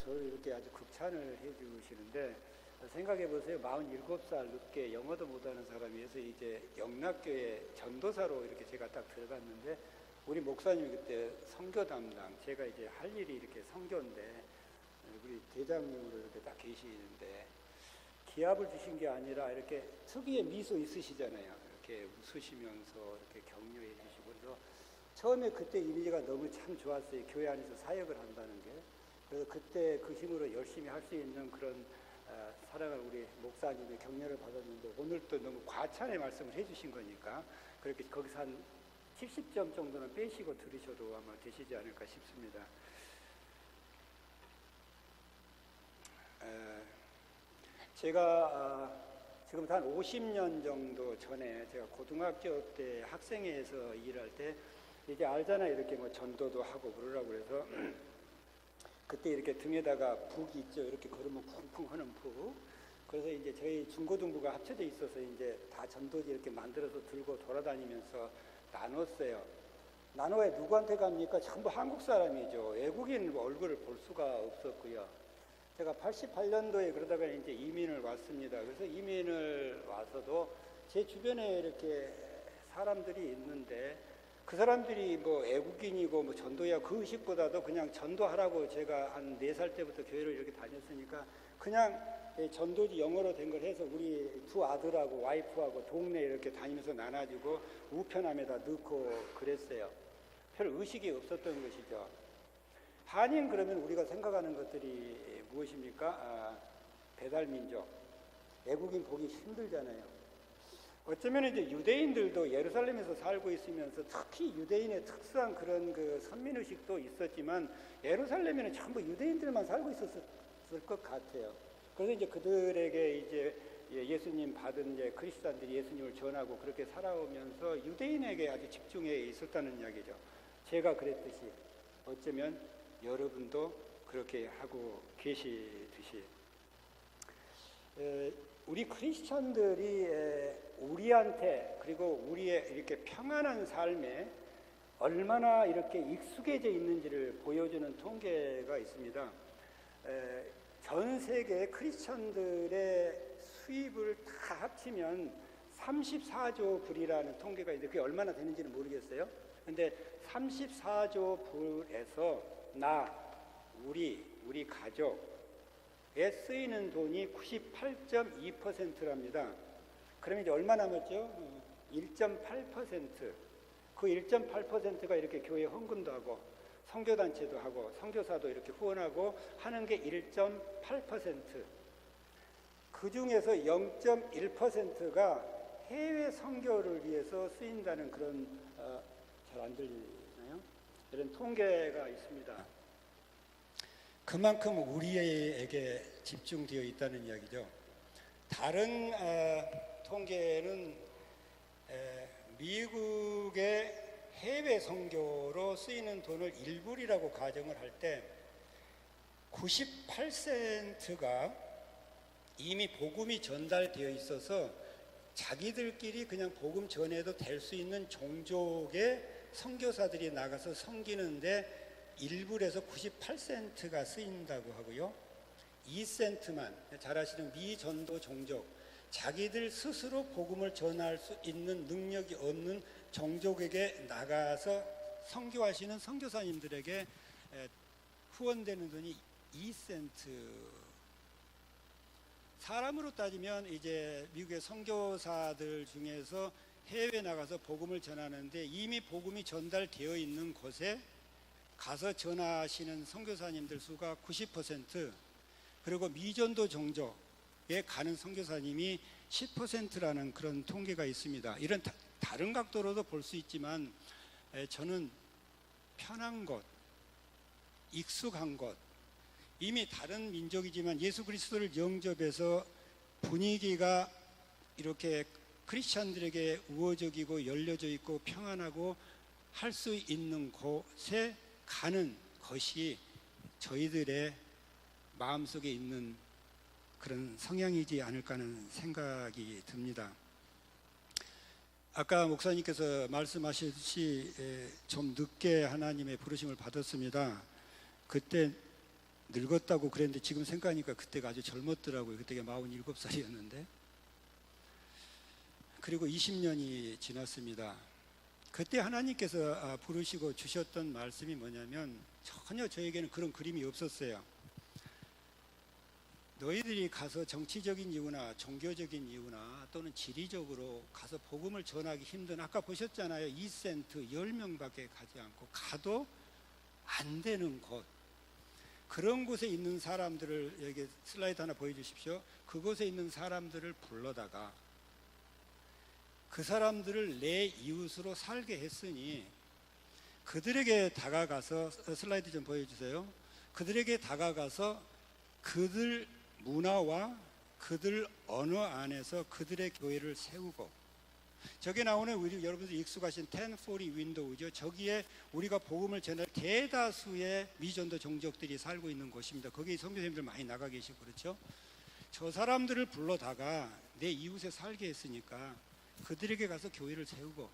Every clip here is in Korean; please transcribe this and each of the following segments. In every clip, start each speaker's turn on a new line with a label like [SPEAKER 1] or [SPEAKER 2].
[SPEAKER 1] 저를 이렇게 아주 극찬을 해주시는데, 생각해 보세요. 47살 늦게 영어도 못하는 사람이어서 이제 영락교회 전도사로 이렇게 제가 딱 들어갔는데, 우리 목사님이 그때 선교 담당, 제가 이제 할 일이 이렇게 선교인데, 우리 대장님으로 이렇게 딱 계시는데, 기합을 주신 게 아니라 이렇게 특유의 미소 있으시잖아요. 이렇게 웃으시면서 이렇게 격려해 주시고, 그래서 처음에 그때 이미지가 너무 참 좋았어요. 교회 안에서 사역을 한다는 게. 그래서 그때 그 힘으로 열심히 할 수 있는 그런 사랑을 우리 목사님의 격려를 받았는데, 오늘 또 너무 과찬의 말씀을 해주신 거니까 그렇게 거기서 한 70점 정도는 빼시고 들으셔도 아마 되시지 않을까 싶습니다. 제가 지금 한 50년 정도 전에 제가 고등학교 때 학생회에서 일할 때, 이제 알잖아요. 이렇게 뭐 전도도 하고 그러라고 그래서 그때 이렇게 등에다가 북이 있죠. 이렇게 걸으면 쿵쿵 하는 북. 그래서 이제 저희 중고등부가 합쳐져 있어서 이제 다 전도지 이렇게 만들어서 들고 돌아다니면서 나눴어요. 나눠야 누구한테 갑니까? 전부 한국 사람이죠. 외국인 얼굴을 볼 수가 없었고요. 제가 88년도에 그러다가 이제 이민을 왔습니다. 그래서 이민을 와서도 제 주변에 이렇게 사람들이 있는데, 그 사람들이 뭐 애국인이고 뭐 전도야 그 의식보다도 그냥 전도하라고, 제가 한 4살 때부터 교회를 이렇게 다녔으니까 그냥 전도지 영어로 된 걸 해서 우리 두 아들하고 와이프하고 동네 이렇게 다니면서 나눠주고 우편함에다 넣고 그랬어요. 별 의식이 없었던 것이죠. 한인 그러면 우리가 생각하는 것들이 무엇입니까? 배달민족, 외국인 보기 힘들잖아요. 어쩌면 이제 유대인들도 예루살렘에서 살고 있으면서 특히 유대인의 특수한 그런 그 선민의식도 있었지만, 예루살렘에는 전부 유대인들만 살고 있었을 것 같아요. 그래서 이제 그들에게 이제 예수님 받은 이제 크리스찬들이 예수님을 전하고 그렇게 살아오면서 유대인에게 아주 집중해 있었다는 이야기죠. 제가 그랬듯이 어쩌면 여러분도 그렇게 하고 계시듯이, 우리 크리스찬들이 우리한테, 그리고 우리의 이렇게 평안한 삶에 얼마나 이렇게 익숙해져 있는지를 보여주는 통계가 있습니다. 전 세계 크리스찬들의 수입을 다 합치면 34조 불이라는 통계가 있는데, 그게 얼마나 되는지는 모르겠어요. 근데 34조 불에서 우리 가족에 쓰이는 돈이 98.2%랍니다. 그러면 이제 얼마 남았죠? 1.8%. 그 1.8%가 이렇게 교회 헌금도 하고 선교단체도 하고 선교사도 이렇게 후원하고 하는 게 1.8%. 그 중에서 0.1%가 해외 선교를 위해서 쓰인다는 그런, 잘 안 들리나요? 이런 통계가 있습니다. 그만큼 우리에게 집중되어 있다는 이야기죠. 다른 통계는 미국의 해외 선교로 쓰이는 돈을 1불이라고 가정을 할 때 98센트가 이미 복음이 전달되어 있어서 자기들끼리 그냥 복음 전해도 될 수 있는 종족의 선교사들이 나가서 섬기는데 1불에서 98센트가 쓰인다고 하고요. 2센트만, 잘 아시는 미전도 종족, 자기들 스스로 복음을 전할 수 있는 능력이 없는 종족에게 나가서 선교하시는 선교사님들에게 후원되는 돈이 2센트. 사람으로 따지면 이제 미국의 선교사들 중에서 해외 나가서 복음을 전하는데 이미 복음이 전달되어 있는 곳에 가서 전하시는 선교사님들 수가 90%, 그리고 미전도 종족에 가는 선교사님이 10%라는 그런 통계가 있습니다. 이런 다른 각도로도 볼 수 있지만, 저는 편한 곳, 익숙한 곳, 이미 다른 민족이지만 예수 그리스도를 영접해서 분위기가 이렇게 크리스찬들에게 우호적이고 열려져 있고 평안하고 할 수 있는 곳에 가는 것이 저희들의 마음속에 있는 그런 성향이지 않을까 하는 생각이 듭니다. 아까 목사님께서 말씀하셨듯이 좀 늦게 하나님의 부르심을 받았습니다. 그때 늙었다고 그랬는데 지금 생각하니까 그때가 아주 젊었더라고요. 그때가 47살이었는데. 그리고 20년이 지났습니다. 그때 하나님께서 부르시고 주셨던 말씀이 뭐냐면 전혀 저에게는 그런 그림이 없었어요. 너희들이 가서 정치적인 이유나 종교적인 이유나 또는 지리적으로 가서 복음을 전하기 힘든, 아까 보셨잖아요. 2센트 10명밖에 가지 않고 가도 안 되는 곳, 그런 곳에 있는 사람들을, 여기 슬라이드 하나 보여주십시오. 그곳에 있는 사람들을 불러다가 그 사람들을 내 이웃으로 살게 했으니 그들에게 다가가서, 슬라이드 좀 보여주세요. 그들에게 다가가서 그들 문화와 그들 언어 안에서 그들의 교회를 세우고, 저기 나오는 우리 여러분들 익숙하신 1040 윈도우죠. 저기에 우리가 복음을 전할 대다수의 미전도 종족들이 살고 있는 곳입니다. 거기 선교사님들 많이 나가 계시고 그렇죠. 저 사람들을 불러다가 내 이웃에 살게 했으니까 그들에게 가서 교회를 세우고,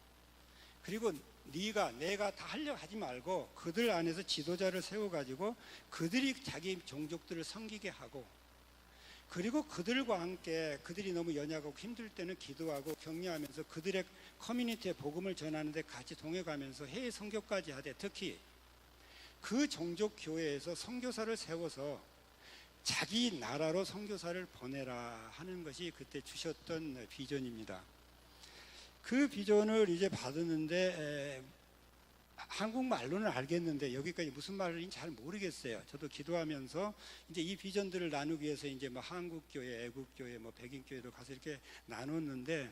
[SPEAKER 1] 그리고 내가 다 하려고 하지 말고 그들 안에서 지도자를 세워가지고 그들이 자기 종족들을 섬기게 하고, 그리고 그들과 함께 그들이 너무 연약하고 힘들 때는 기도하고 격려하면서 그들의 커뮤니티에 복음을 전하는데 같이 동행하면서 해외 선교까지 하되, 특히 그 종족 교회에서 선교사를 세워서 자기 나라로 선교사를 보내라 하는 것이 그때 주셨던 비전입니다. 그 비전을 이제 받았는데 한국말로는 알겠는데 여기까지 무슨 말인지 잘 모르겠어요. 저도 기도하면서 이제 이 비전들을 나누기 위해서 이제 뭐 한국교회, 애국교회, 뭐 백인교회로 가서 이렇게 나눴는데,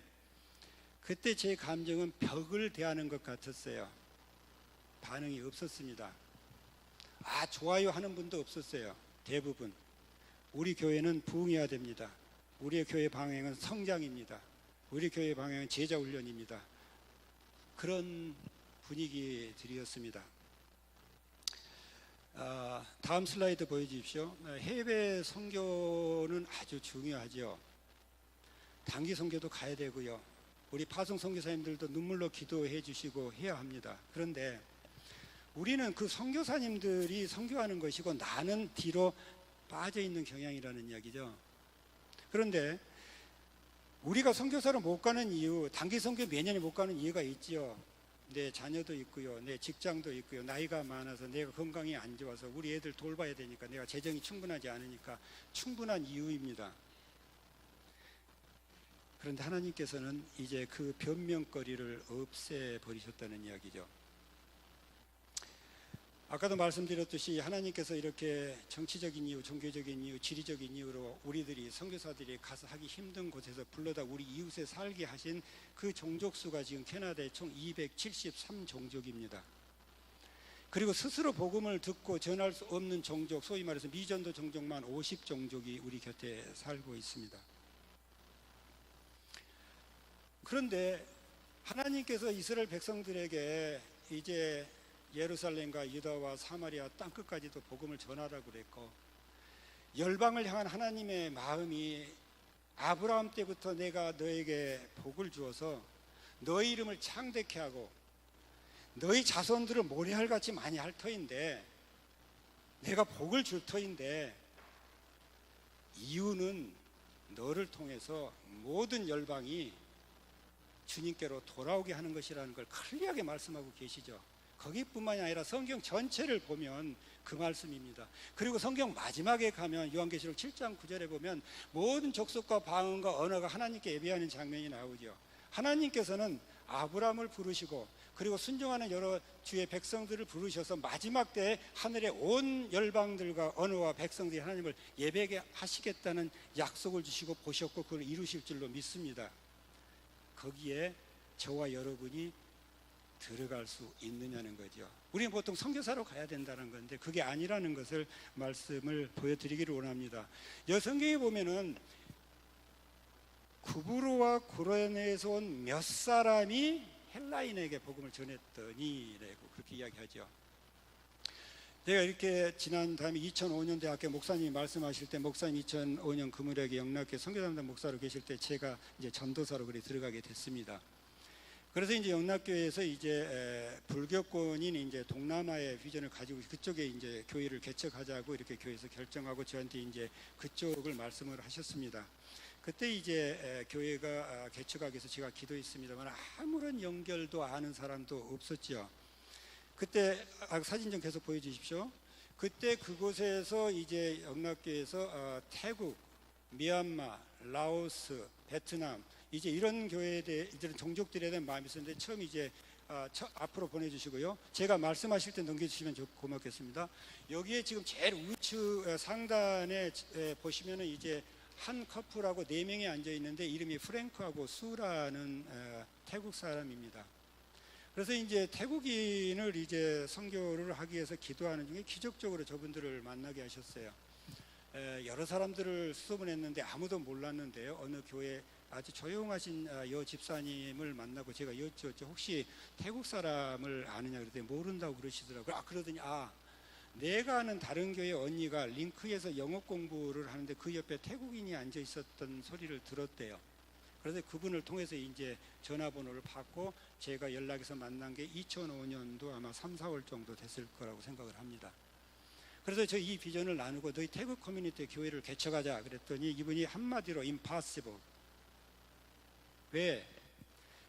[SPEAKER 1] 그때 제 감정은 벽을 대하는 것 같았어요. 반응이 없었습니다. 좋아요 하는 분도 없었어요. 대부분 우리 교회는 부흥해야 됩니다. 우리의 교회 방향은 성장입니다. 우리 교회 방향은 제자 훈련입니다. 그런 분위기들이었습니다. 다음 슬라이드 보여주십시오. 해외 선교는 아주 중요하죠. 단기 선교도 가야 되고요. 우리 파송 선교사님들도 눈물로 기도해 주시고 해야 합니다. 그런데 우리는 그 선교사님들이 선교하는 것이고 나는 뒤로 빠져 있는 경향이라는 이야기죠. 그런데 우리가 선교사로 못 가는 이유, 단기 선교 매년에 못 가는 이유가 있지요. 내 자녀도 있고요, 내 직장도 있고요, 나이가 많아서 내가 건강이 안 좋아서 우리 애들 돌봐야 되니까, 내가 재정이 충분하지 않으니까 충분한 이유입니다. 그런데 하나님께서는 이제 그 변명거리를 없애버리셨다는 이야기죠. 아까도 말씀드렸듯이 하나님께서 이렇게 정치적인 이유, 종교적인 이유, 지리적인 이유로 우리들이 선교사들이 가서 하기 힘든 곳에서 불러다 우리 이웃에 살게 하신 그 종족수가 지금 캐나다에 총 273종족입니다. 그리고 스스로 복음을 듣고 전할 수 없는 종족, 소위 말해서 미전도 종족만 50종족이 우리 곁에 살고 있습니다. 그런데 하나님께서 이스라엘 백성들에게 이제 예루살렘과 유다와 사마리아 땅끝까지도 복음을 전하라고 그랬고, 열방을 향한 하나님의 마음이 아브라함 때부터 내가 너에게 복을 주어서 너희 이름을 창대케 하고 너희 자손들을 모래알같이 많이 할 터인데, 내가 복을 줄 터인데, 이유는 너를 통해서 모든 열방이 주님께로 돌아오게 하는 것이라는 걸 클리어하게 말씀하고 계시죠. 거기뿐만이 아니라 성경 전체를 보면 그 말씀입니다. 그리고 성경 마지막에 가면 요한계시록 7장 9절에 보면 모든 족속과 방언과 언어가 하나님께 예배하는 장면이 나오죠. 하나님께서는 아브라함을 부르시고 그리고 순종하는 여러 주의 백성들을 부르셔서 마지막 때에 하늘의 온 열방들과 언어와 백성들이 하나님을 예배하게 하시겠다는 약속을 주시고 보셨고 그걸 이루실 줄로 믿습니다. 거기에 저와 여러분이 들어갈 수 있느냐는 거죠. 우리는 보통 선교사로 가야 된다는 건데 그게 아니라는 것을 말씀을 보여드리기를 원합니다. 성경에 보면은 구브로와 구레네에서 온 몇 사람이 헬라인에게 복음을 전했더니라고 그렇게 이야기하죠. 제가 이렇게 지난 다음에 2005년 대학교 목사님이 말씀하실 때, 목사님 2005년 금요일에 영락교 선교사님단 목사로 계실 때 제가 이제 전도사로 그래 들어가게 됐습니다. 그래서 이제 영락교회에서 이제 불교권인 이제 동남아의 비전을 가지고 그쪽에 이제 교회를 개척하자고 이렇게 교회에서 결정하고 저한테 이제 그쪽을 말씀을 하셨습니다. 그때 이제 교회가 개척하기 위해서 제가 기도했습니다만 아무런 연결도 아는 사람도 없었죠. 그때 사진 좀 계속 보여주십시오. 그때 그곳에서 이제 영락교회에서 태국, 미얀마, 라오스, 베트남 이제 이런 교회에 대해 이런 종족들에 대한 마음이 있었는데 처음 이제 앞으로 보내주시고요. 제가 말씀하실 때 넘겨주시면 고맙겠습니다. 여기에 지금 제일 우측 상단에 보시면은 이제 한 커플하고 4명이 앉아 있는데 이름이 프랭크하고 수라는 태국 사람입니다. 그래서 이제 태국인을 이제 선교를 하기 위해서 기도하는 중에 기적적으로 저분들을 만나게 하셨어요. 여러 사람들을 수소문했는데 아무도 몰랐는데요. 어느 교회 아주 조용하신 여 집사님을 만나고 제가 여쭈었죠. 혹시 태국 사람을 아느냐 그랬더니 모른다고 그러시더라고요. 그러더니 내가 아는 다른 교회 언니가 링크에서 영어 공부를 하는데 그 옆에 태국인이 앉아 있었던 소리를 들었대요. 그래서 그분을 통해서 이제 전화번호를 받고 제가 연락해서 만난 게 2005년도 아마 3, 4월 정도 됐을 거라고 생각을 합니다. 그래서 저 이 비전을 나누고 너희 태국 커뮤니티 교회를 개척하자 그랬더니 이분이 한마디로 impossible. 왜?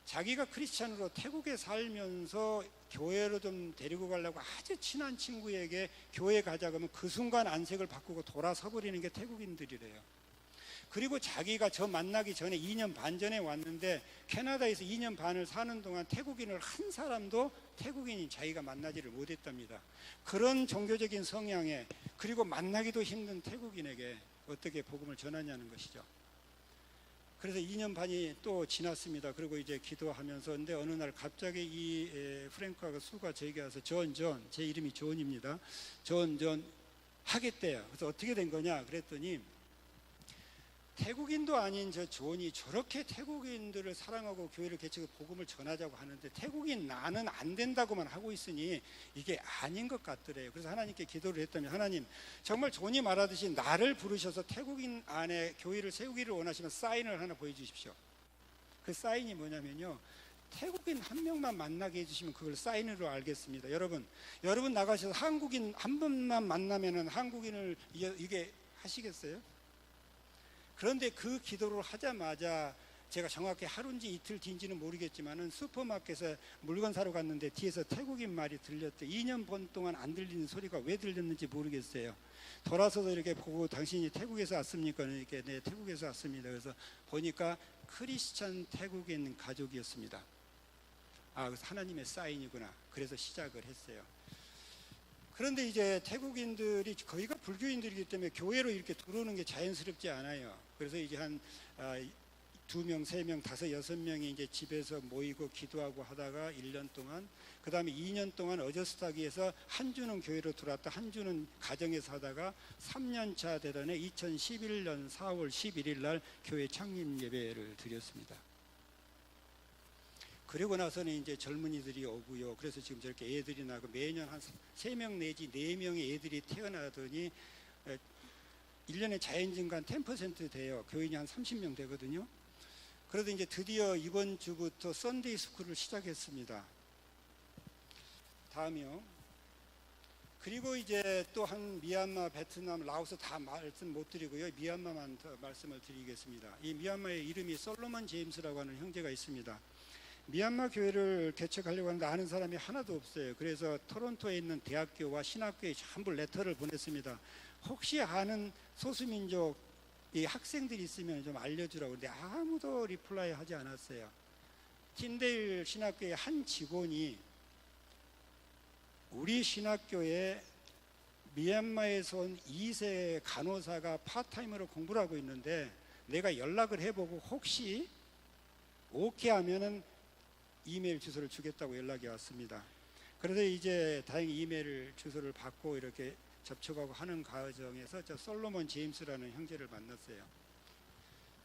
[SPEAKER 1] 자기가 크리스찬으로 태국에 살면서 교회로 좀 데리고 가려고 아주 친한 친구에게 교회 가자 그러면 그 순간 안색을 바꾸고 돌아서 버리는 게 태국인들이래요. 그리고 자기가 저 만나기 전에 2년 반 전에 왔는데 캐나다에서 2년 반을 사는 동안 태국인을 한 사람도 태국인인 자기가 만나지를 못했답니다. 그런 종교적인 성향에 그리고 만나기도 힘든 태국인에게 어떻게 복음을 전하냐는 것이죠. 그래서 2년 반이 또 지났습니다. 그리고 이제 기도하면서 근데 어느 날 갑자기 이 프랭크하고 수가 저에게 와서 존, 제 이름이 존입니다. 존 하겠대요. 그래서 어떻게 된 거냐 그랬더니 태국인도 아닌 저 존이 저렇게 태국인들을 사랑하고 교회를 개척해 복음을 전하자고 하는데 태국인 나는 안 된다고만 하고 있으니 이게 아닌 것 같더래요. 그래서 하나님께 기도를 했더니 하나님 정말 존이 말하듯이 나를 부르셔서 태국인 안에 교회를 세우기를 원하시면 사인을 하나 보여주십시오. 그 사인이 뭐냐면요, 태국인 한 명만 만나게 해주시면 그걸 사인으로 알겠습니다. 여러분 나가셔서 한국인 한 분만 만나면은 한국인을 이게 하시겠어요? 그런데 그 기도를 하자마자 제가 정확히 하루인지 이틀 뒤인지는 모르겠지만은 슈퍼마켓에 물건 사러 갔는데 뒤에서 태국인 말이 들렸대. 2년 반 동안 안 들리는 소리가 왜 들렸는지 모르겠어요. 돌아서서 이렇게 보고 당신이 태국에서 왔습니까? 이렇게 네, 태국에서 왔습니다. 그래서 보니까 크리스찬 태국인 가족이었습니다. 그래서 하나님의 사인이구나. 그래서 시작을 했어요. 그런데 이제 태국인들이 거의가 불교인들이기 때문에 교회로 이렇게 들어오는 게 자연스럽지 않아요. 그래서 이제 한 2명, 3명, 5, 6명이 이제 집에서 모이고 기도하고 하다가 1년 동안, 그 다음에 2년 동안 어저스타기에서 한 주는 교회로 들어왔다, 한 주는 가정에서 하다가 3년차 되던 해 2011년 4월 11일 날 교회 창립 예배를 드렸습니다. 그리고 나서는 이제 젊은이들이 오고요. 그래서 지금 저렇게 애들이 나고 매년 한 3명 내지 4명의 애들이 태어나더니 1년에 자연 증가 10% 돼요. 교인이 한 30명 되거든요. 그래도 이제 드디어 이번 주부터 썬데이 스쿨을 시작했습니다. 다음이요. 그리고 이제 또 한 미얀마, 베트남, 라오스 다 말씀 못 드리고요. 미얀마만 더 말씀을 드리겠습니다. 이 미얀마의 이름이 솔로몬 제임스라고 하는 형제가 있습니다. 미얀마 교회를 개척하려고 하는데 아는 사람이 하나도 없어요. 그래서 토론토에 있는 대학교와 신학교에 전부 레터를 보냈습니다. 혹시 아는 소수민족 이 학생들이 있으면 좀 알려주라고. 근데 아무도 리플라이 하지 않았어요. 틴데일 신학교의 한 직원이 우리 신학교에 미얀마에서 온 2세 간호사가 파트타임으로 공부를 하고 있는데 내가 연락을 해보고 혹시 오케이 하면은 이메일 주소를 주겠다고 연락이 왔습니다. 그래서 이제 다행히 이메일 주소를 받고 이렇게 접촉하고 하는 과정에서 저 솔로몬 제임스라는 형제를 만났어요.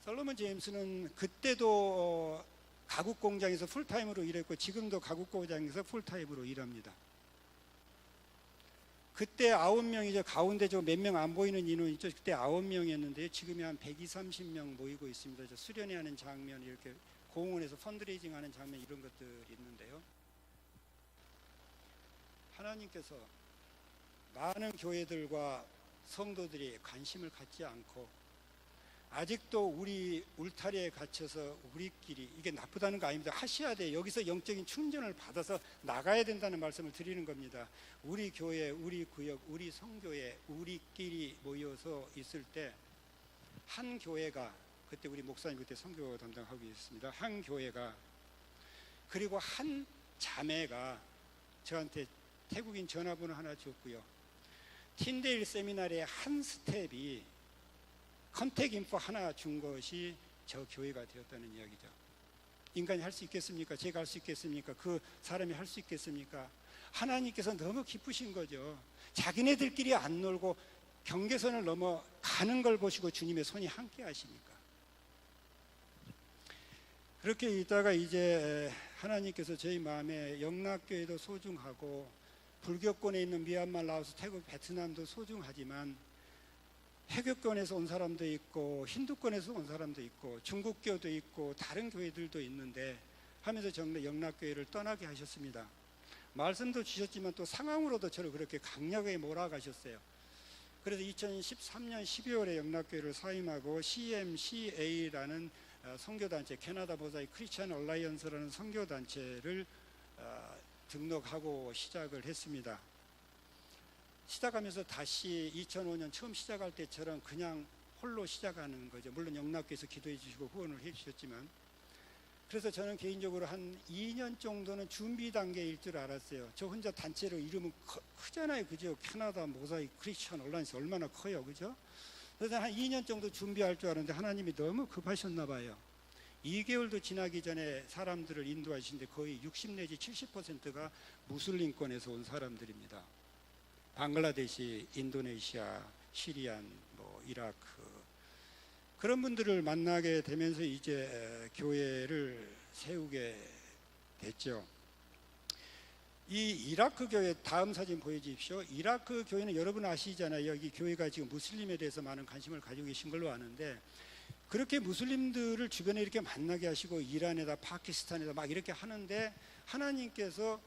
[SPEAKER 1] 솔로몬 제임스는 그때도 가국 공장에서 풀타임으로 일했고 지금도 가국 공장에서 풀타임으로 일합니다. 그때 9명이죠. 가운데 저 몇 명 안 보이는 인원 있죠. 그때 9명이었는데 지금이 한 120, 30명 모이고 있습니다. 저 수련회 하는 장면 이렇게 공원에서 펀드레이징 하는 장면, 이런 것들이 있는데요. 하나님께서 많은 교회들과 성도들이 관심을 갖지 않고 아직도 우리 울타리에 갇혀서 우리끼리, 이게 나쁘다는 거 아닙니다. 하셔야 돼요. 여기서 영적인 충전을 받아서 나가야 된다는 말씀을 드리는 겁니다. 우리 교회, 우리 구역, 우리 성교회, 우리끼리 모여서 있을 때 한 교회가, 그때 우리 목사님 그때 선교 담당하고 있습니다. 한 교회가, 그리고 한 자매가 저한테 태국인 전화번호 하나 줬고요. 틴데일 세미나리의 한 스텝이 컨택 인포 하나 준 것이 저 교회가 되었다는 이야기죠. 인간이 할 수 있겠습니까? 제가 할 수 있겠습니까? 그 사람이 할 수 있겠습니까? 하나님께서 너무 기쁘신 거죠. 자기네들끼리 안 놀고 경계선을 넘어 가는 걸 보시고 주님의 손이 함께 하시니까. 그렇게 있다가 이제 하나님께서 저희 마음에 영락교회도 소중하고 불교권에 있는 미얀마, 라오스, 태국, 베트남도 소중하지만 해교권에서 온 사람도 있고 힌두권에서 온 사람도 있고 중국교도 있고 다른 교회들도 있는데 하면서 정말 영락교회를 떠나게 하셨습니다. 말씀도 주셨지만 또 상황으로도 저를 그렇게 강력하게 몰아가셨어요. 그래서 2013년 12월에 영락교회를 사임하고 CMCA라는 선교단체, 캐나다 모자이크 크리스천 얼라이언스라는 선교단체를 등록하고 시작을 했습니다. 시작하면서 다시 2005년 처음 시작할 때처럼 그냥 홀로 시작하는 거죠. 물론 영락교회에서 기도해 주시고 후원을 해 주셨지만, 그래서 저는 개인적으로 한 2년 정도는 준비 단계일 줄 알았어요. 저 혼자 단체로 이름은 크잖아요, 그죠? 캐나다 모자이크 크리스천 얼라이언스 얼마나 커요, 그죠? 그래서 한 2년 정도 준비할 줄 알았는데 하나님이 너무 급하셨나 봐요. 2개월도 지나기 전에 사람들을 인도하시는데 거의 60 내지 70%가 무슬림권에서 온 사람들입니다. 방글라데시, 인도네시아, 시리안, 이라크, 그런 분들을 만나게 되면서 이제 교회를 세우게 됐죠. 이 이라크 교회, 다음 사진 보여주십시오. 이라크 교회는 여러분 아시잖아요. 여기 교회가 지금 무슬림에 대해서 많은 관심을 가지고 계신 걸로 아는데, 그렇게 무슬림들을 주변에 이렇게 만나게 하시고 이란에다 파키스탄에다 막 이렇게 하는데, 하나님께서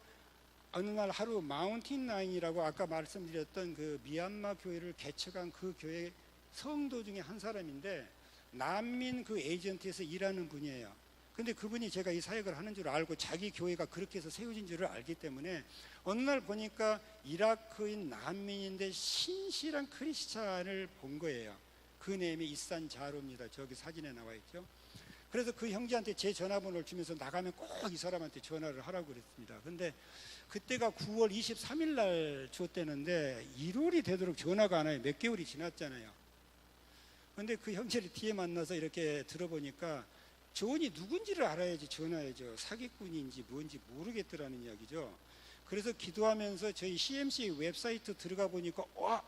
[SPEAKER 1] 어느 날 하루 마운틴 라인이라고 아까 말씀드렸던 그 미얀마 교회를 개척한 그 교회 성도 중에 한 사람인데, 난민 그 에이전트에서 일하는 분이에요. 근데 그분이 제가 이 사역을 하는 줄 알고 자기 교회가 그렇게 해서 세워진 줄을 알기 때문에 어느 날 보니까 이라크인 난민인데 신실한 크리스찬을 본 거예요. 그 네임이 이산 자로입니다. 저기 사진에 나와 있죠. 그래서 그 형제한테 제 전화번호를 주면서 나가면 꼭 이 사람한테 전화를 하라고 그랬습니다. 근데 그때가 9월 23일 날 줬대는데 1월이 되도록 전화가 안 와요. 몇 개월이 지났잖아요. 근데 그 형제를 뒤에 만나서 이렇게 들어보니까 저분이 누군지를 알아야지 전화해죠. 사기꾼인지 뭔지 모르겠더라는 이야기죠. 그래서 기도하면서 저희 CMC 웹사이트 들어가 보니까 와,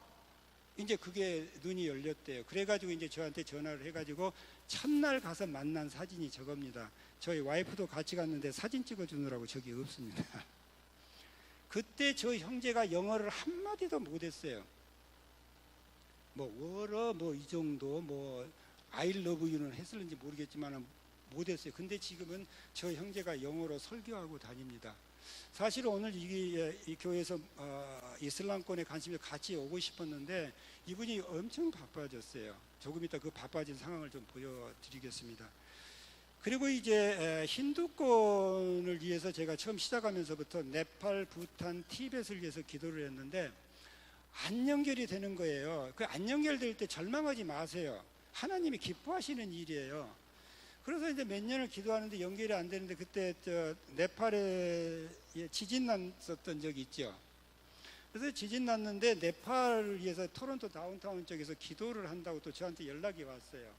[SPEAKER 1] 이제 그게 눈이 열렸대요. 그래가지고 이제 저한테 전화를 해가지고 첫날 가서 만난 사진이 저겁니다. 저희 와이프도 같이 갔는데 사진 찍어주느라고 저기 없습니다. 그때 저 형제가 영어를 한마디도 못했어요. 워러 이 정도 I love you는 했을는지 모르겠지만 못했어요. 근데 지금은 저 형제가 영어로 설교하고 다닙니다. 사실 오늘 이 교회에서 이슬람권에 관심이 같이 오고 싶었는데 이분이 엄청 바빠졌어요. 조금 이따 그 바빠진 상황을 좀 보여드리겠습니다. 그리고 이제 힌두권을 위해서 제가 처음 시작하면서부터 네팔, 부탄, 티벳을 위해서 기도를 했는데 안 연결이 되는 거예요. 그 안 연결될 때 절망하지 마세요. 하나님이 기뻐하시는 일이에요. 그래서 이제 몇 년을 기도하는데 연결이 안 되는데 그때 네팔에 지진 났었던 적이 있죠. 그래서 지진 났는데 네팔을 위해서 토론토 다운타운 쪽에서 기도를 한다고 또 저한테 연락이 왔어요.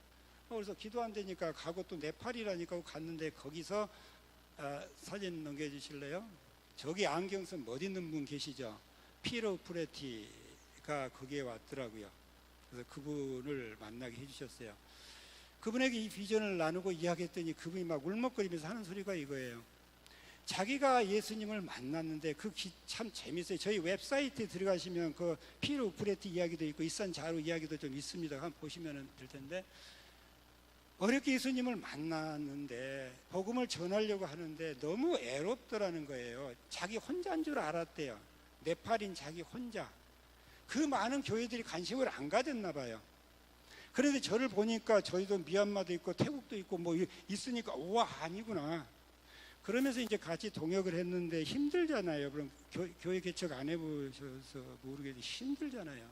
[SPEAKER 1] 그래서 기도 안 되니까 가고 또 네팔이라니까 갔는데 거기서 사진 넘겨주실래요? 저기 안경 쓴 멋있는 분 계시죠? 피로 프레티가 거기에 왔더라고요. 그래서 그분을 만나게 해주셨어요. 그분에게 이 비전을 나누고 이야기했더니 그분이 막 울먹거리면서 하는 소리가 이거예요. 자기가 예수님을 만났는데 참 재밌어요. 저희 웹사이트에 들어가시면 그 피로 프레티 이야기도 있고 이산 자루 이야기도 좀 있습니다. 한번 보시면 될 텐데 어렵게 예수님을 만났는데 복음을 전하려고 하는데 너무 애롭더라는 거예요. 자기 혼자인 줄 알았대요. 네팔인 자기 혼자. 그 많은 교회들이 관심을 안 가졌나 봐요. 그런데 저를 보니까 저희도 미얀마도 있고 태국도 있고 뭐 있으니까 우와 아니구나. 그러면서 이제 같이 동역을 했는데 힘들잖아요. 그럼 교회 개척 안 해보셔서 모르겠는데 힘들잖아요.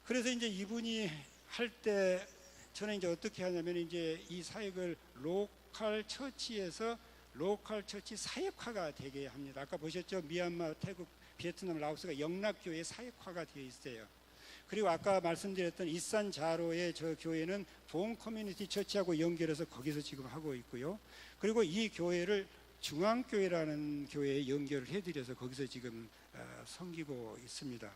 [SPEAKER 1] 그래서 이제 이분이 할 때 저는 이제 어떻게 하냐면 이제 이 사역을 로컬 처치에서 로컬 처치 사역화가 되게 합니다. 아까 보셨죠? 미얀마, 태국, 베트남, 라오스가 영락교회 사역화가 되어 있어요. 그리고 아까 말씀드렸던 이산 자로의 저 교회는 본 커뮤니티 처치하고 연결해서 거기서 지금 하고 있고요. 그리고 이 교회를 중앙교회라는 교회에 연결을 해드려서 거기서 지금 섬기고 있습니다.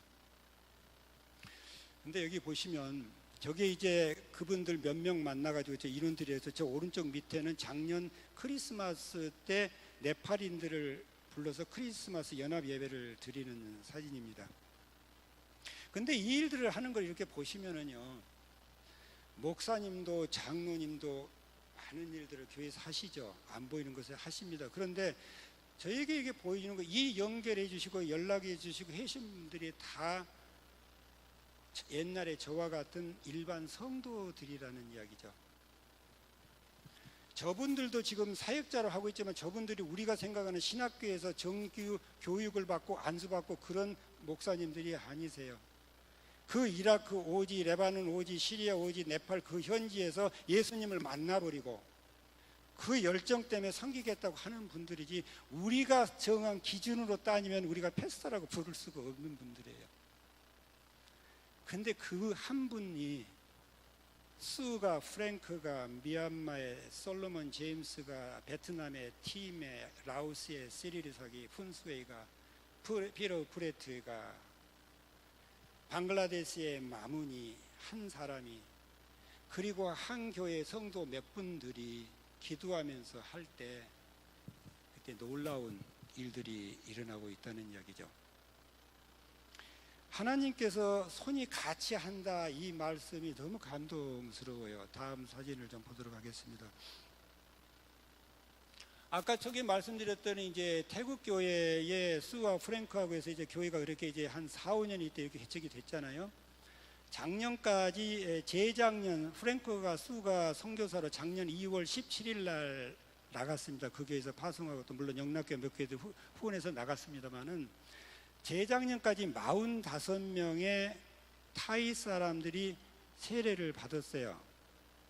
[SPEAKER 1] 근데 여기 보시면 저게 이제 그분들 몇 명 만나가지고 저 인원들이 해서 저 오른쪽 밑에는 작년 크리스마스 때 네팔인들을 불러서 크리스마스 연합 예배를 드리는 사진입니다. 근데 이 일들을 하는 걸 이렇게 보시면은요, 목사님도 장로님도 많은 일들을 교회에서 하시죠. 안 보이는 것을 하십니다. 그런데 저에게 이게 보여주는 거, 이 연결해 주시고 연락해 주시고 하신 분들이 다 옛날에 저와 같은 일반 성도들이라는 이야기죠. 저분들도 지금 사역자로 하고 있지만 저분들이 우리가 생각하는 신학교에서 정규 교육을 받고 안수받고 그런 목사님들이 아니세요. 그 이라크 오지, 레바논 오지, 시리아 오지, 네팔 그 현지에서 예수님을 만나버리고 그 열정 때문에 섬기겠다고 하는 분들이지, 우리가 정한 기준으로 따지면 우리가 패스터라고 부를 수가 없는 분들이에요. 근데 그 한 분이, 수가, 프랭크가, 미얀마의 솔로몬 제임스가, 베트남의 팀의, 라오스의 시리리사기, 푼스웨이가, 피로 프레트가, 방글라데시의 마문이, 한 사람이, 그리고 한 교회 성도 몇 분들이 기도하면서 할 때 그때 놀라운 일들이 일어나고 있다는 이야기죠. 하나님께서 손이 같이 한다, 이 말씀이 너무 감동스러워요. 다음 사진을 좀 보도록 하겠습니다. 아까 저기 말씀드렸더니 이제 태국 교회의 수와 프랭크하고 해서 이제 교회가 그렇게 이제 한 4, 5년 이때 이렇게 개척이 됐잖아요. 작년까지, 재작년 프랭크가 수가 선교사로 작년 2월 17일 날 나갔습니다. 그 교회에서 파송하고 또 물론 영락교회 몇 교회들 후원해서 나갔습니다만은 재작년까지 45명의 타이 사람들이 세례를 받았어요.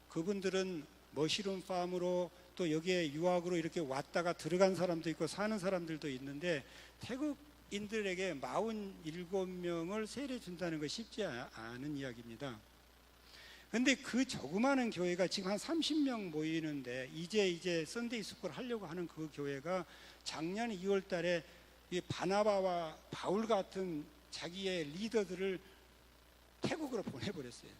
[SPEAKER 1] 그분들은 머시룸 팜으로 또 여기에 유학으로 이렇게 왔다가 들어간 사람도 있고 사는 사람들도 있는데, 태국인들에게 47명을 세례 준다는 거 쉽지 않은 이야기입니다. 근데 그 조그마한 교회가 지금 한 30명 모이는데, 이제 썬데이 스쿨 하려고 하는 그 교회가 작년 2월 달에 이 바나바와 바울 같은 자기의 리더들을 태국으로 보내버렸어요.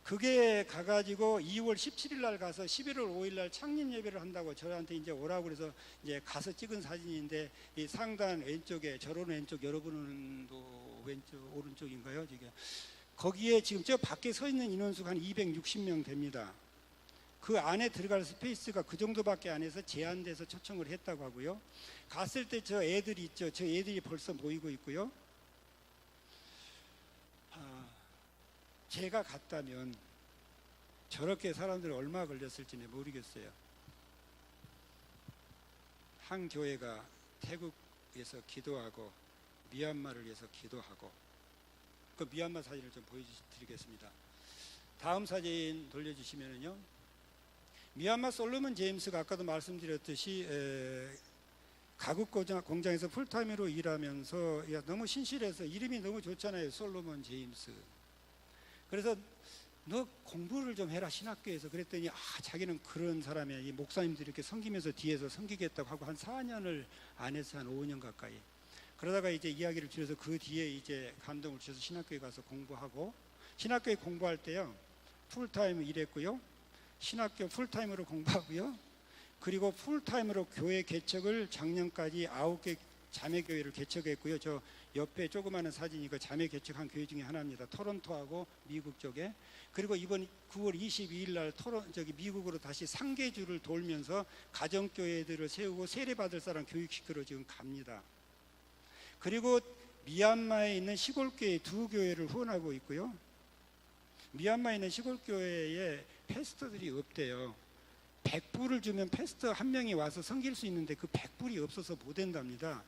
[SPEAKER 1] 그게 가가지고 2월 17일 날 가서 11월 5일 날 창립 예배를 한다고 저한테 이제 오라고 그래서 이제 가서 찍은 사진인데, 이 상단 왼쪽에, 저런 왼쪽, 여러분도 왼쪽, 오른쪽인가요? 지금 거기에 지금 저 밖에 서 있는 인원수가 한 260명 됩니다. 그 안에 들어갈 스페이스가 그 정도밖에 안 해서 제한돼서 초청을 했다고 하고요. 갔을 때 저 애들이 있죠. 저 애들이 벌써 모이고 있고요. 제가 갔다면 저렇게 사람들이 얼마 걸렸을지는 모르겠어요. 한 교회가 태국에서 기도하고 미얀마를 위해서 기도하고, 그 미얀마 사진을 좀 보여드리겠습니다. 다음 사진 돌려주시면은요, 미얀마 솔로몬 제임스가 아까도 말씀드렸듯이 가국 공장에서 풀타임으로 일하면서 너무 신실해서, 이름이 너무 좋잖아요, 솔로몬 제임스. 그래서 너 공부를 좀 해라, 신학교에서. 그랬더니 자기는 그런 사람이야, 이 목사님들이 이렇게 섬기면서 뒤에서 섬기겠다고 하고 한 4년을 안 해서 한 5년 가까이. 그러다가 이제 이야기를 줄여서 그 뒤에 이제 감동을 주셔서 신학교에 가서 공부하고, 신학교에 공부할 때요 풀타임 일했고요, 신학교 풀타임으로 공부하고요, 그리고 풀타임으로 교회 개척을 작년까지 9개 자매교회를 개척했고요. 저 옆에 조그마한 사진이 그 자매 개척한 교회 중에 하나입니다. 토론토하고 미국 쪽에. 그리고 이번 9월 22일 날 미국으로 다시 상계주를 돌면서 가정교회들을 세우고 세례받을 사람 교육시키러 지금 갑니다. 그리고 미얀마에 있는 시골교회 2교회를 후원하고 있고요. 미얀마에 있는 시골교회에 패스터들이 없대요. 100불을 주면 패스터 한 명이 와서 섬길 수 있는데 그 100불이 없어서 못 된답니다.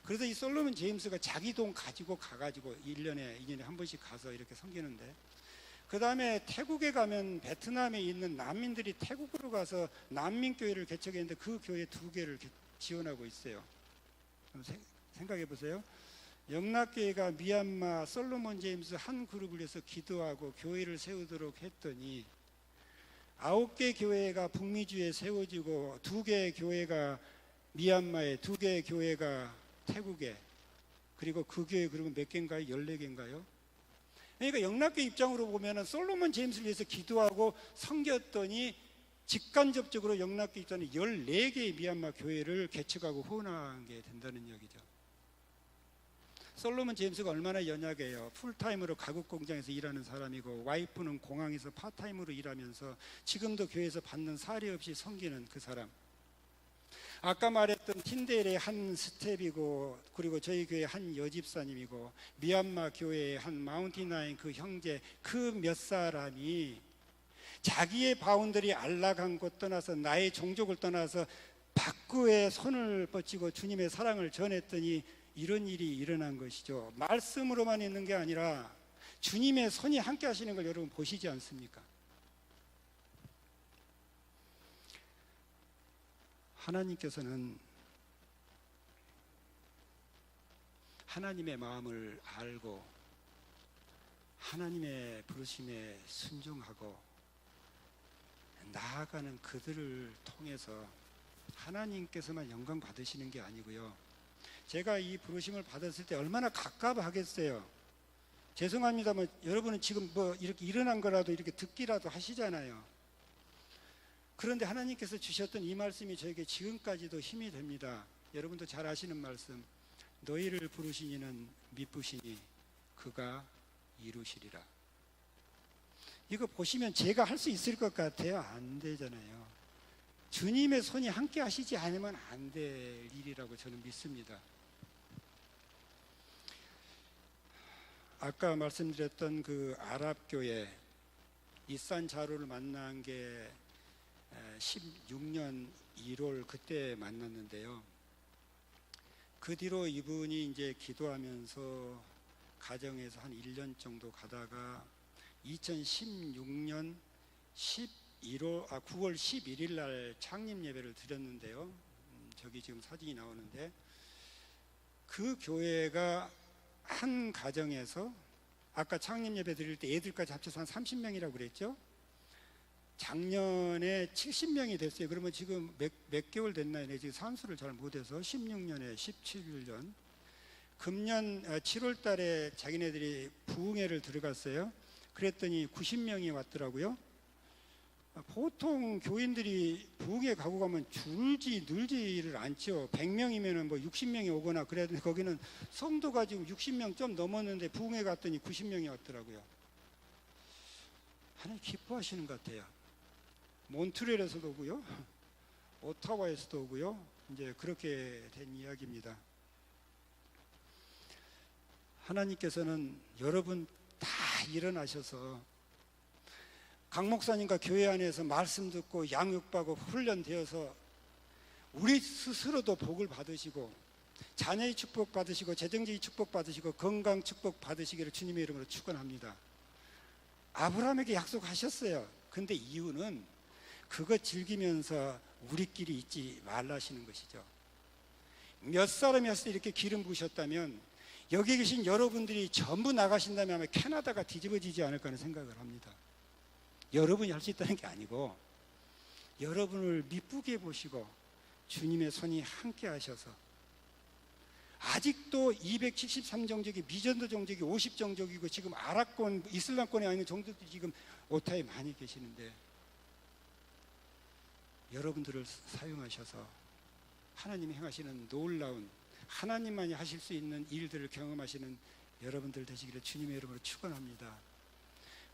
[SPEAKER 1] 그래서 이 솔로몬 제임스가 자기 돈 가지고 가가지고 2년에 한 번씩 가서 이렇게 섬기는데, 그 다음에 태국에 가면 베트남에 있는 난민들이 태국으로 가서 난민교회를 개척했는데 그 교회 2개를 지원하고 있어요. 생각해 보세요. 영락교회가 미얀마 솔로몬 제임스 한 그룹을 위해서 기도하고 교회를 세우도록 했더니 9개 교회가 북미주에 세워지고 2개의 교회가 미얀마에, 2개의 교회가 태국에, 그리고 그 교회 그러면 몇 개인가요? 14개인가요? 그러니까 영락교회 입장으로 보면 솔로몬 제임스를 위해서 기도하고 섬겼더니 직간접적으로 영락교회 입장에 14개의 미얀마 교회를 개척하고 후원하게 된다는 얘기죠. 솔로몬 제임스가 얼마나 연약해요. 풀타임으로 가국 공장에서 일하는 사람이고 와이프는 공항에서 파타임으로 일하면서 지금도 교회에서 받는 사례 없이 섬기는 그 사람. 아까 말했던 틴데일의 한 스텝이고, 그리고 저희 교회 한 여집사님이고, 미얀마 교회의 한 마운틴나인 그 형제, 그 몇 사람이 자기의 바운더리 안락한 곳 떠나서 나의 종족을 떠나서 밖에 손을 뻗치고 주님의 사랑을 전했더니 이런 일이 일어난 것이죠. 말씀으로만 있는 게 아니라 주님의 손이 함께 하시는 걸 여러분 보시지 않습니까? 하나님께서는 하나님의 마음을 알고 하나님의 부르심에 순종하고 나아가는 그들을 통해서 하나님께서만 영광 받으시는 게 아니고요, 제가 이 부르심을 받았을 때 얼마나 갑갑하겠어요. 죄송합니다만 여러분은 지금 뭐 이렇게 일어난 거라도 이렇게 듣기라도 하시잖아요. 그런데 하나님께서 주셨던 이 말씀이 저에게 지금까지도 힘이 됩니다. 여러분도 잘 아시는 말씀, 너희를 부르신 이는 미쁘시니 그가 이루시리라. 이거 보시면 제가 할 수 있을 것 같아요? 안 되잖아요. 주님의 손이 함께 하시지 않으면 안 될 일이라고 저는 믿습니다. 아까 말씀드렸던 그 아랍교회 이산 자루를 만난 게 16년 1월 그때 만났는데요. 그 뒤로 이분이 이제 기도하면서 가정에서 한 1년 정도 가다가 2016년 9월 11일 날 창립 예배를 드렸는데요. 저기 지금 사진이 나오는데, 그 교회가 한 가정에서 아까 창립 예배 드릴 때 애들까지 합쳐서 한 30명이라고 그랬죠. 작년에 70명이 됐어요. 그러면 지금 몇 개월 됐나요? 지금 산수를 잘 못해서 16년에 17년. 금년 7월 달에 자기네들이 부흥회를 들어갔어요. 그랬더니 90명이 왔더라고요. 보통 교인들이 부흥회 가고 가면 줄지 늘지를 않죠. 100명이면 뭐 60명이 오거나 그래야 되는데 거기는 성도가 지금 60명 좀 넘었는데 부흥회 갔더니 90명이 왔더라고요. 하나님 기뻐하시는 것 같아요. 몬트리올에서도 오고요, 오타와에서도 오고요. 이제 그렇게 된 이야기입니다. 하나님께서는 여러분 다 일어나셔서 강 목사님과 교회 안에서 말씀 듣고 양육받고 훈련되어서 우리 스스로도 복을 받으시고 자녀의 축복 받으시고 재정적인 축복 받으시고 건강 축복 받으시기를 주님의 이름으로 축원합니다. 아브라함에게 약속하셨어요. 근데 이유는 그거 즐기면서 우리끼리 있지 말라시는 것이죠. 몇 사람이었을 때 이렇게 기름 부으셨다면 여기 계신 여러분들이 전부 나가신다면 아마 캐나다가 뒤집어지지 않을까 하는 생각을 합니다. 여러분이 할 수 있다는 게 아니고 여러분을 미쁘게 보시고 주님의 손이 함께 하셔서 아직도 273종족이 미전도 종족이 50종족이고 지금 아랍권 이슬람권에 있는 종족들이 지금 오타에 많이 계시는데 여러분들을 사용하셔서 하나님이 행하시는 놀라운 하나님만이 하실 수 있는 일들을 경험하시는 여러분들 되시기를 주님의 이름으로 축원합니다.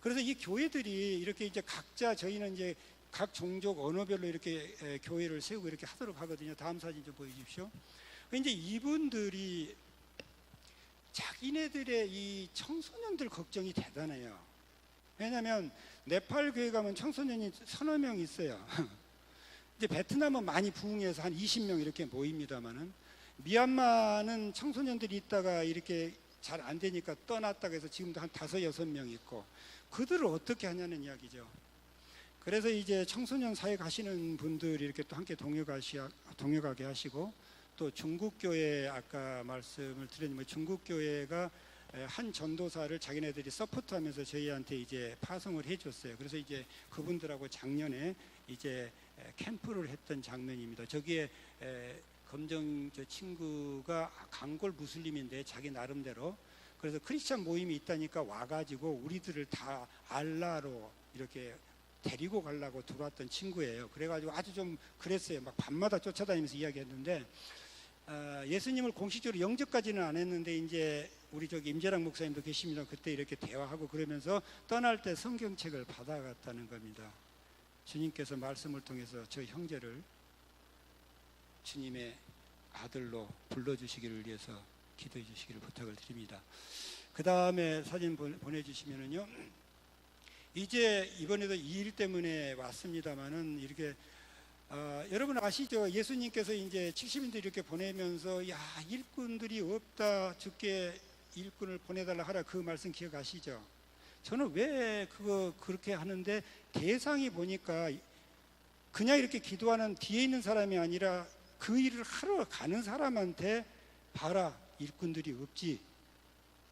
[SPEAKER 1] 그래서 이 교회들이 이렇게 이제 각자 저희는 이제 각 종족 언어별로 이렇게 교회를 세우고 이렇게 하도록 하거든요. 다음 사진 좀 보여주십시오. 이제 이분들이 자기네들의 이 청소년들 걱정이 대단해요. 왜냐하면 네팔 교회 가면 청소년이 서너 명 있어요. 이제 베트남은 많이 부흥해서 한 20명 이렇게 모입니다만은, 미얀마는 청소년들이 있다가 이렇게 잘 안 되니까 떠났다고 해서 지금도 한 5, 6명 있고, 그들을 어떻게 하냐는 이야기죠. 그래서 이제 청소년 사회 가시는 분들이 이렇게 또 함께 동역하게 하시고, 또 중국교회 아까 말씀을 드렸지만 중국교회가 한 전도사를 자기네들이 서포트하면서 저희한테 이제 파송을 해줬어요. 그래서 이제 그분들하고 작년에 이제 캠프를 했던 장면입니다. 저기에 검정 저 친구가 강골 무슬림인데 자기 나름대로, 그래서 크리스찬 모임이 있다니까 와가지고 우리들을 다 알라로 이렇게 데리고 가려고 들어왔던 친구예요. 그래가지고 아주 좀 그랬어요. 막 밤마다 쫓아다니면서 이야기했는데, 예수님을 공식적으로 영접까지는 안 했는데 이제 우리 저기 임재랑 목사님도 계십니다. 그때 이렇게 대화하고 그러면서 떠날 때 성경책을 받아갔다는 겁니다. 주님께서 말씀을 통해서 저 형제를 주님의 아들로 불러주시기를 위해서 기도해 주시기를 부탁을 드립니다. 그 다음에 사진 보내주시면은요, 이제 이번에도 이 일 때문에 왔습니다만은 이렇게 여러분 아시죠? 예수님께서 이제 70인들 이렇게 보내면서 야, 일꾼들이 없다, 주께 일꾼을 보내달라 하라, 그 말씀 기억하시죠? 저는 왜 그렇게 하는데, 대상이 보니까 그냥 이렇게 기도하는 뒤에 있는 사람이 아니라 그 일을 하러 가는 사람한테 봐라, 일꾼들이 없지,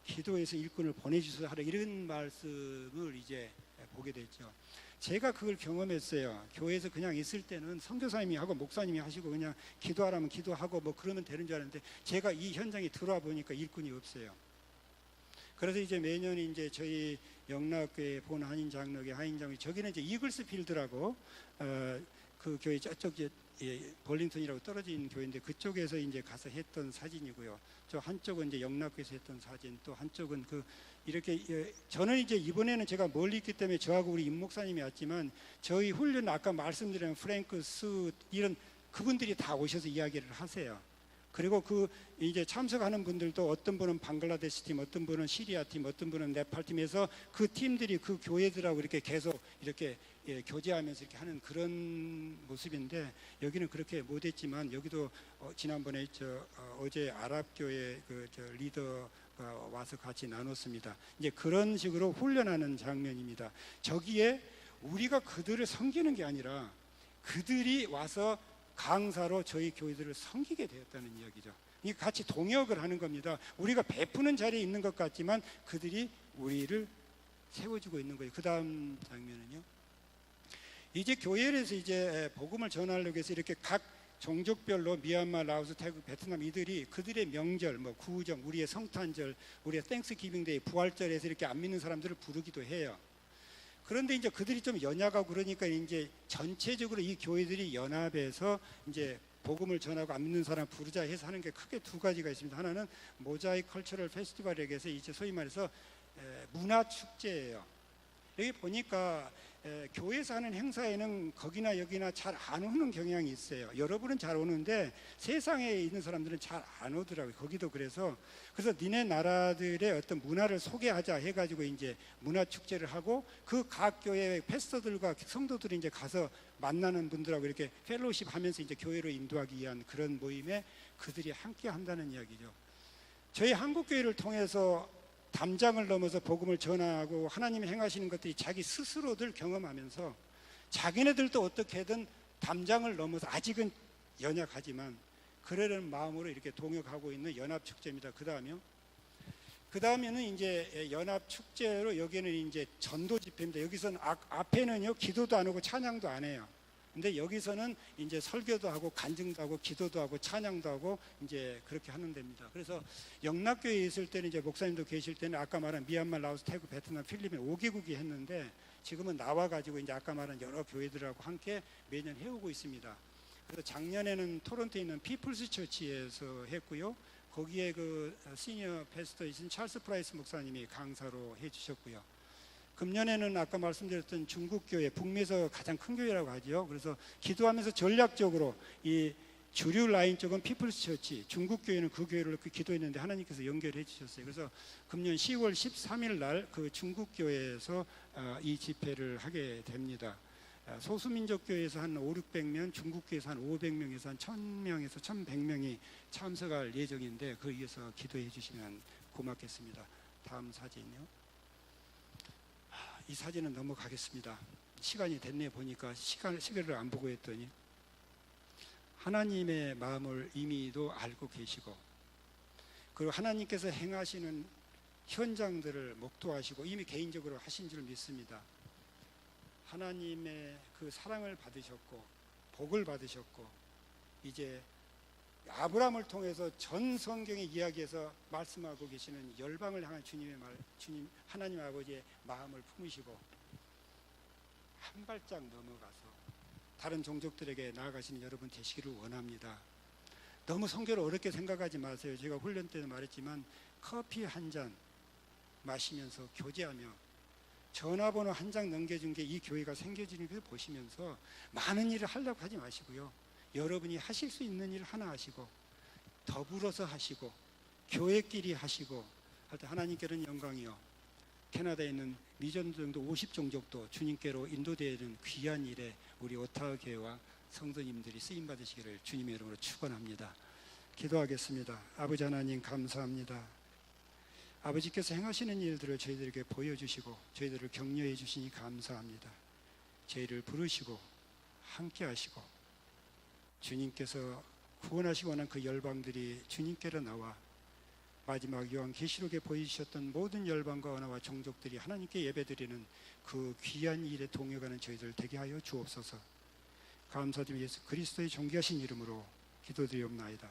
[SPEAKER 1] 기도해서 일꾼을 보내주셔서 하라, 이런 말씀을 이제 보게 됐죠. 제가 그걸 경험했어요. 교회에서 그냥 있을 때는 선교사님이 하고 목사님이 하시고 그냥 기도하라면 기도하고 뭐 그러면 되는 줄 알았는데, 제가 이 현장에 들어와 보니까 일꾼이 없어요. 그래서 이제 매년 이제 저희 영락교회 본 한인 장로교 한인장로교, 저기는 이제 이글스필드라고 그 교회 저쪽 벌링턴이라고 떨어진 교회인데, 그쪽에서 이제 가서 했던 사진이고요. 저 한쪽은 이제 영락교에서 했던 사진, 또 한쪽은 이렇게 저는 이제 이번에는 제가 멀리 있기 때문에 저하고 우리 임 목사님이 왔지만, 저희 훈련 아까 말씀드린 프랭크 수 이런 그분들이 다 오셔서 이야기를 하세요. 그리고 이제 참석하는 분들도 어떤 분은 방글라데시 팀, 어떤 분은 시리아 팀, 어떤 분은 네팔 팀에서 그 팀들이 그 교회들하고 이렇게 계속 이렇게 교제하면서 이렇게 하는 그런 모습인데, 여기는 그렇게 못했지만 여기도 지난번에 어제 아랍교회 리더가 와서 같이 나눴습니다. 이제 그런 식으로 훈련하는 장면입니다. 저기에 우리가 그들을 섬기는 게 아니라 그들이 와서 강사로 저희 교회들을 섬기게 되었다는 이야기죠. 이 같이 동역을 하는 겁니다. 우리가 베푸는 자리에 있는 것 같지만 그들이 우리를 세워주고 있는 거예요. 그 다음 장면은요. 이제 교회에서 이제 복음을 전하려고 해서 이렇게 각 종족별로 미얀마, 라오스, 태국, 베트남 이들이 그들의 명절, 뭐 구정, 우리의 성탄절, 우리의 땡스기빙데이, 부활절에서 이렇게 안 믿는 사람들을 부르기도 해요. 그런데 이제 그들이 좀 연약하고 그러니까 이제 전체적으로 이 교회들이 연합해서 이제 복음을 전하고 안 믿는 사람 부르자 해서 하는 게 크게 두 가지가 있습니다. 하나는 모자이크 컬처럴 페스티벌에 대해서 이제 소위 말해서 문화 축제예요. 여기 보니까 교회에서 하는 행사에는 거기나 여기나 잘 안 오는 경향이 있어요. 여러분은 잘 오는데 세상에 있는 사람들은 잘 안 오더라고요. 거기도 그래서 니네 나라들의 어떤 문화를 소개하자 해가지고 이제 문화 축제를 하고, 그 각 교회 패스터들과 성도들이 이제 가서 만나는 분들하고 이렇게 펠로우십 하면서 이제 교회로 인도하기 위한 그런 모임에 그들이 함께 한다는 이야기죠. 저희 한국교회를 통해서 담장을 넘어서 복음을 전하고 하나님이 행하시는 것들이 자기 스스로들 경험하면서 자기네들도 어떻게든 담장을 넘어서, 아직은 연약하지만 그러려는 마음으로 이렇게 동역하고 있는 연합축제입니다. 그 다음에는 이제 연합축제로 여기는 이제 전도 집회입니다. 여기서는 앞에는요 기도도 안 하고 찬양도 안 해요. 근데 여기서는 이제 설교도 하고 간증도 하고 기도도 하고 찬양도 하고 이제 그렇게 하는 데입니다. 그래서 영락교회에 있을 때는 이제 목사님도 계실 때는 아까 말한 미얀마, 라오스, 태국, 베트남, 필리핀 5개국이 했는데, 지금은 나와가지고 이제 아까 말한 여러 교회들하고 함께 매년 해오고 있습니다. 그래서 작년에는 토론토에 있는 피플스 처치에서 했고요. 거기에 그 시니어 패스터이신 찰스 프라이스 목사님이 강사로 해주셨고요. 금년에는 아까 말씀드렸던 중국교회, 북미에서 가장 큰 교회라고 하죠. 그래서 기도하면서 전략적으로 이 주류 라인 쪽은 피플스 처치, 중국 교회는 그 교회를 기도했는데 하나님께서 연결해 주셨어요. 그래서 금년 10월 13일 날 그 중국 교회에서 이 집회를 하게 됩니다. 소수민족 교회에서 한 5, 600명, 중국 교회에서 한 500명에서 한 1000명에서 1100명이 참석할 예정인데 그 위해서 기도해 주시면 고맙겠습니다. 다음 사진요. 이 사진은 넘어가겠습니다. 시간이 됐네 보니까 시계를 안 보고 했더니 하나님의 마음을 이미도 알고 계시고 그리고 하나님께서 행하시는 현장들을 목도하시고 이미 개인적으로 하신 줄 믿습니다. 하나님의 그 사랑을 받으셨고 복을 받으셨고 이제 아브라함을 통해서 전 성경의 이야기에서 말씀하고 계시는 열방을 향한 주님 하나님 아버지의 마음을 품으시고 한 발짝 넘어가서 다른 종족들에게 나아가시는 여러분 되시기를 원합니다. 너무 성경을 어렵게 생각하지 마세요. 제가 훈련 때도 말했지만 커피 한 잔 마시면서 교제하며 전화번호 한 장 넘겨준 게 이 교회가 생겨지는 걸 보시면서 많은 일을 하려고 하지 마시고요. 여러분이 하실 수 있는 일을 하나 하시고 더불어서 하시고 교회끼리 하시고 할 때 하나님께는 영광이요. 캐나다에 있는 미전정도 50종족도 주님께로 인도되는 귀한 일에 우리 오타와 교회와 성도님들이 쓰임받으시기를 주님의 이름으로 축원합니다. 기도하겠습니다. 아버지 하나님 감사합니다. 아버지께서 행하시는 일들을 저희들에게 보여주시고 저희들을 격려해 주시니 감사합니다. 저희를 부르시고 함께 하시고 주님께서 구원하시기 원한 그 열방들이 주님께로 나와 마지막 요한계시록에 보이셨던 모든 열방과 언어와 종족들이 하나님께 예배드리는 그 귀한 일에 동역하는 저희들 되게 하여 주옵소서. 감사드리며 예수 그리스도의 존귀하신 이름으로 기도드리옵나이다.